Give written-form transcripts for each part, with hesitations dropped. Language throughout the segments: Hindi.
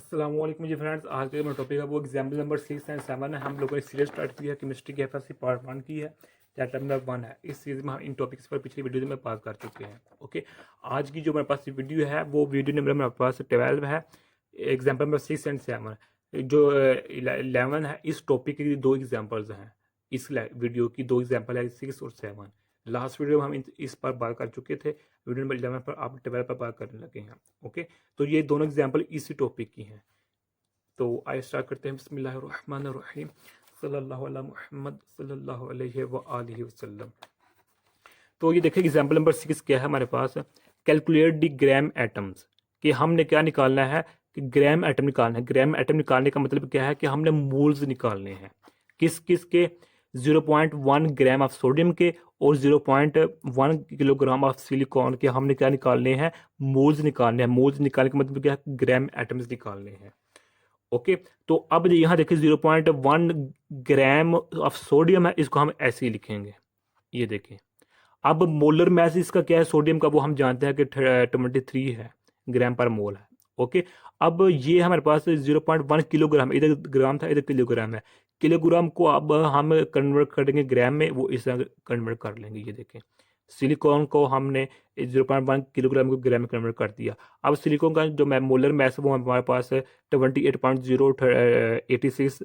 अस्सलाम वालेकुम जी फ्रेंड्स। आज का मेरा टॉपिक है वो एग्जाम्पल नंबर 6 एंड 7 है। हम लोगों ने सीरीज स्टार्ट की है केमिस्ट्री की एफएससी पार्ट 1 की है, चैप्टर नंबर 1 है। इस सीरीज में हम इन टॉपिक्स पर पिछली वीडियो में बात कर चुके हैं। ओके, आज की जो मेरे पास वीडियो है वो वीडियो नंबर मेरे पास 12 है। एग्जाम्पल नंबर 6 एंड 7 जो 11 है, इस टॉपिक की दो एग्जाम्पल्स हैं। इस वीडियो की दो एग्जाम्पल है 6 और 7। लास्ट वीडियो में हम इस पर बात कर चुके थे। वीडियो नंबर 11 पर आप 12 पर बात करने लगे हैं। ओके, तो ये दोनों एग्जाम्पल इसी टॉपिक की हैं। तो आइए स्टार्ट करते हैं। बिस्मिल्लाहिर्रहमानिर्रहीम, सल्लल्लाहु अला मुहम्मद सल्लल्लाहु अलैहि व आलिहि वसल्लम। तो ये देखिए एग्जाम्पल नंबर 6 क्या है हमारे पास। कैलकुलेट द ग्राम एटम्स, कि हमने क्या निकालना है कि ग्राम एटम निकालना है। ग्राम एटम निकालने का मतलब क्या है कि हमने मोल्स निकालने हैं। किस किस के? 0.1 ग्राम ऑफ सोडियम के और 0.1 किलोग्राम ऑफ सिलिकॉन के हमने क्या निकालने हैं? मोल्स निकालने हैं। मोल्स निकालने का मतलब क्या है? ग्राम एटम्स निकालने हैं। ओके, तो अब यहाँ देखिए 0.1 ग्राम ऑफ सोडियम है, इसको हम ऐसे ही लिखेंगे। ये देखें, अब मोलर मैस इसका क्या है सोडियम का, वो हम जानते हैं कि 23 है ग्राम पर मोल है। ओके, अब ये हमारे पास 0.1 किलोग्राम, इधर ग्राम था इधर किलोग्राम है। किलोग्राम को अब हम कन्वर्ट करेंगे ग्राम में, वो इस तरह कन्वर्ट कर लेंगे। ये देखें, सिलिकॉन को हमने 0.1 किलोग्राम को ग्राम में कन्वर्ट कर दिया। अब सिलिकॉन का जो मोलर मैस है वो हमारे पास 28.086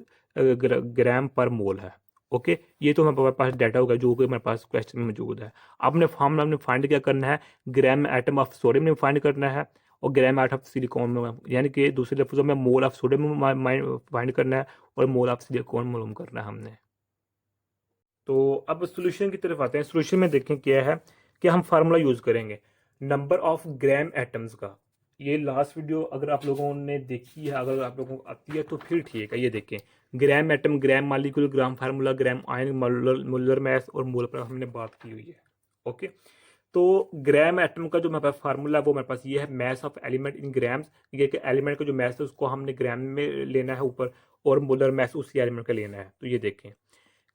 ग्राम पर मोल है। ओके, ये तो हमारे पास डाटा होगा जो कि हमारे पास क्वेश्चन में मौजूद है। अब हमने फाइंड क्या करना है? ग्राम एटम ऑफ सोडियम में फाइंड करना है और ग्राम एटम ऑफ सिलिकॉन में, यानी कि दूसरे लफ्जों में मोल ऑफ सोडियम में फाइंड करना है और मोल ऑफ सिलिकॉन मालूम करना है हमने। तो अब सोल्यूशन की तरफ आते हैं। सोल्यूशन में देखें क्या है कि हम फार्मूला यूज करेंगे नंबर ऑफ ग्राम एटम्स का। ये लास्ट वीडियो अगर आप लोगों ने देखी है, अगर आप लोगों को आती है तो फिर ठीक है। ये देखें, ग्राम एटम, ग्राम मालिक्यूल, ग्राम फार्मूला, ग्राम आयन, मोलर मैस और मोल पर हमने बात की हुई है। ओके, तो ग्राम एटम का जो मेरे पास फार्मूला है वो मेरे पास ये है, mass of element in grams. ये कि एलिमेंट का जो मैस है उसको हमने ग्राम में लेना है ऊपर, और मोलर मैस उसी एलिमेंट का लेना है। तो ये देखें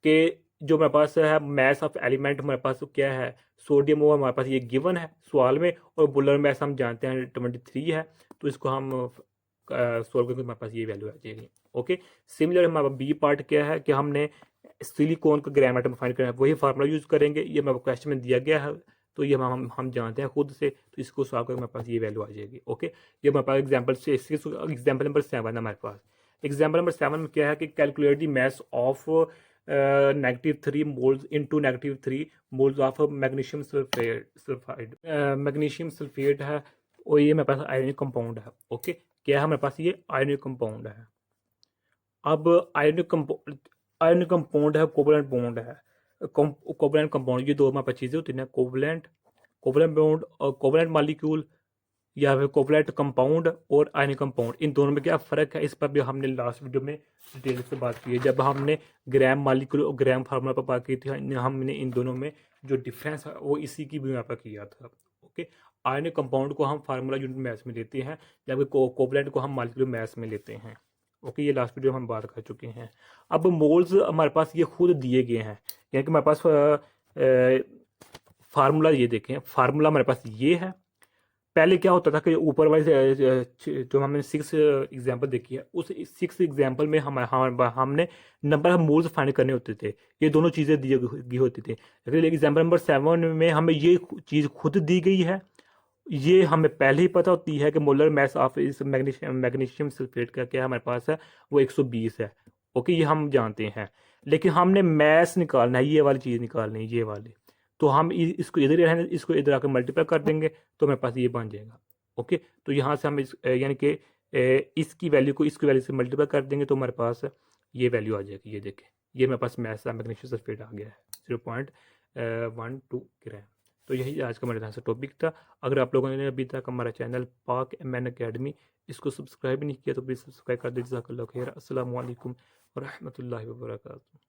कि जो मेरे पास है मैस ऑफ एलिमेंट, हमारे पास क्या है? सोडियम, वो हमारे पास ये गिवन है सवाल में, और मोलर मैस हम जानते हैं 23 है। तो इसको हम सोल्व करके हमारे पास ये वैल्यू आ जाएगी। ओके, सिमिलर हमारा बी पार्ट क्या है कि हमने सिलिकॉन का ग्राम एटम फाइंड करना है, वही फार्मूला यूज करेंगे। ये हमारे क्वेश्चन में दिया गया है, तो ये हम जानते हैं खुद से, तो इसको सॉल्व करके हमारे पास ये वैल्यू आ जाएगी। ओके, ये हमारे पास एग्जाम्पल से एग्जाम्पल नंबर 7 है हमारे पास। एग्जाम्पल नंबर 7 में क्या है कि calculate the mass of -3 moles into -3 moles of magnesium sulphide. Magnesium sulphate है और ये मेरे पास आयनिक कंपाउंड है। ओके, क्या है हमारे पास? ये आयनिक कंपाउंड है। अब आयनिक कंपाउंड है, कोवलेंट बॉन्ड है। कोवलेंट कंपाउंड, ये दो हमारे पास चीज़ें होती हैं, कोवलेंट कोवलेंट बॉन्ड और कोवलेंट मॉलिक्यूल, या फिर कोवलेंट कंपाउंड और आयनिक कंपाउंड। इन दोनों में क्या फ़र्क है, इस पर भी हमने लास्ट वीडियो में डिटेल से बात की है। जब हमने ग्राम मॉलिक्यूल और ग्राम फार्मूला पर बात की थी, हमने इन दोनों में जो डिफरेंस है वो इसी की बिना पर किया था। ओके, आयनिक कंपाउंड को हम फार्मूला यूनिट मैथ्स में लेते हैं, जबकि कोवलेंट को हम मॉलिक्यूलर मैथ्स में लेते हैं। ओके, ये लास्ट वीडियो में हम बात कर चुके हैं। अब मोल्स हमारे पास ये खुद दिए गए हैं, यानी कि हमारे पास फार्मूला, ये देखें फार्मूला हमारे पास ये है। पहले क्या होता था कि ऊपर वाले जो हमने 6 एग्जाम्पल देखी है, उस 6 एग्जाम्पल में हमने नंबर ऑफ मोल्स फाइंड करने होते थे। ये दोनों चीज़ें दी गई होती थी। लेकिन एग्जाम्पल नंबर 7 में हमें ये चीज़ खुद दी गई है। ये हमें पहले ही पता होती है कि मोलर मैस ऑफ इस मैग्नीशियम सल्फेट का क्या हमारे पास है, वो 120 है। ओके, ये हम जानते हैं। लेकिन हमने मैस निकालना है, ये वाली चीज़ निकालनी है, ये वाली। तो हम इसको इधर रहने, इसको इधर आकर मल्टीप्लाई कर देंगे तो हमारे पास ये बन जाएगा। ओके, तो यहाँ से हम यानी कि इसकी वैल्यू को इसकी वैल्यू से मल्टीप्लाई कर देंगे तो हमारे पास ये वैल्यू आ जाएगी। ये देखें, ये मेरे पास मैस मैग्नीशियम सल्फेट आ गया है 0.12 ग्राम। तो यही आज का मेरे यहाँ से टॉपिक था। अगर आप लोगों ने अभी तक हमारा चैनल पाक एमएन अकेडमी इसको सब्सक्राइब नहीं किया तो प्लीज़ सब्सक्राइब कर दीजिए। जज़ाकल्लाहु खैर। अस्सलामु अलैकुम व रहमतुल्लाहि व बरकातुहू।